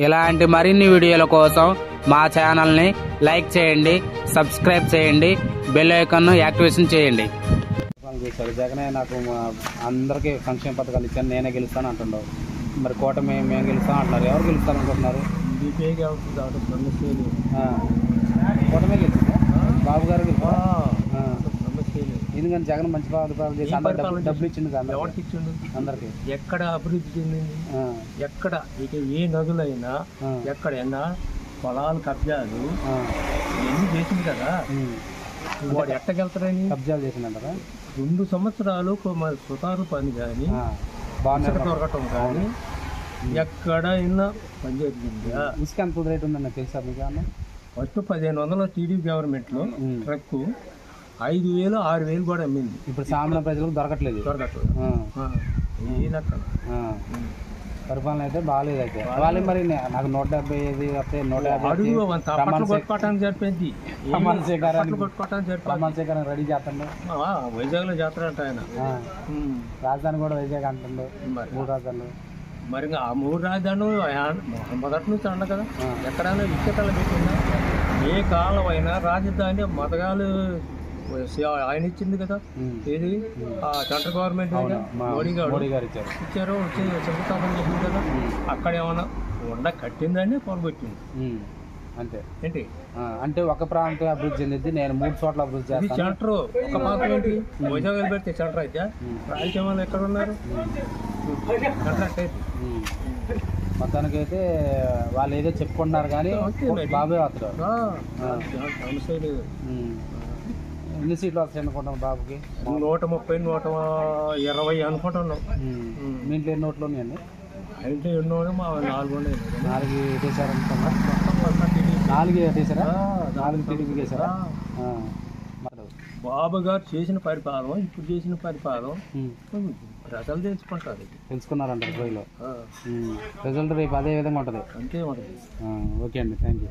ఇలాంటి మరిన్ని వీడియోల కోసం మా ఛానల్ని లైక్ చేయండి, సబ్స్క్రైబ్ చేయండి, బెల్ ఐకాన్ను యాక్టివేషన్ చేయండి. జగనే నాకు అందరికీ సంక్షేమ పథకాలు ఇచ్చాను, నేనే గెలుస్తాను అంటున్నావు. మరి కూటమి మేము గెలుస్తాం అంటున్నారు. ఎవరు గెలుస్తారు అనుకుంటున్నారు? కూటమే గెలుస్తుందా? బాబు గారు గెలుస్తారా? ఎందుకని జగన్ మంచి పథకాలు చేసి డబ్బులు ఇచ్చిండు కదా అందరికి. ఎక్కడ అభివృద్ధి చెందింది? ఎక్కడ ఇక ఏ నదులైనా ఎక్కడైనా పొలాలు కబ్జాలు ఇవన్నీ చేసింది కదా. వాడు ఎట్టగెళ్తారని కబ్జాలు చేసిందంటారా? 2 సంవత్సరాలు సుతారు పని కానీ దొరకటం కానీ ఎక్కడైనా పని జరిగిందా? ఇసుక ఎంత రేట్ ఉందన్న తెలుసా మీకు? ఫస్ట్ 1500 టీడీపీ గవర్నమెంట్లో ట్రక్కు 5000 6000 కూడా అమ్మింది. ఇప్పుడు సామాన్య ప్రజలకు దొరకట్లేదు. పరిపాలన అయితే బాగాలేదు. అయితే వాళ్ళు మరి నాకు 175 వస్తే 150 జరిపింది. రెడీ చేస్తాడు. వైజాగ్ లో జాతర అంట ఆయన. రాజధాని కూడా వైజాగ్ అంటుండు. 3 రాజధానులు. మరి ఆ 3 రాజధానులు మొదటి నుంచి అండ కదా. ఎక్కడైనా ఇచ్చకలు పెట్టిందా? ఏ కాలం అయినా రాజధాని మొదగాలు ఆయన ఇచ్చింది కదా. ఏది సెంట్రల్ గవర్నమెంట్ మోడీ గారు ఇచ్చారు, వచ్చి శంకుస్థాపన చేసింది కదా. అక్కడ ఏమన్నా కట్టిందని కొనగొట్టింది అంతే. ఏంటి అంటే ఒక ప్రాంతం అభివృద్ధి చెందింది, నేను 3 చోట్ల అభివృద్ధి చేస్తాను. సెంటర్ ఒక ప్రాంతం ఏంటి? వైజాగ్ పెడితే సెంటర్ అయితే రాయలసీమలో ఎక్కడ ఉన్నారు? మొత్తానికి అయితే వాళ్ళు ఏదో చెప్పుకుంటున్నారు కానీ బాబే వస్తారు. ఎన్ని సీట్లు వస్తాయి అనుకుంటాను బాబుకి? 130 120 అనుకుంటున్నాం. మీ ఇంట్లో ఎన్ని ఓట్లు ఉన్నాయండి? ఇంట్లో ఎన్నో మా 4 ఉన్నాయి. 4 వేసారు అనుకున్నా. 4 వేసారా? 4 టీడీపీకి వేసారా? బాబు గారు చేసిన పరిపాలన, ఇప్పుడు చేసిన పరిపాలన ప్రజలు తెలుసుకున్నారంటారు ప్రజలు. రిజల్ట్ రేపు అదే విధంగా ఉంటుంది. అంతే ఉంటుంది. ఓకే అండి, థ్యాంక్ యూ.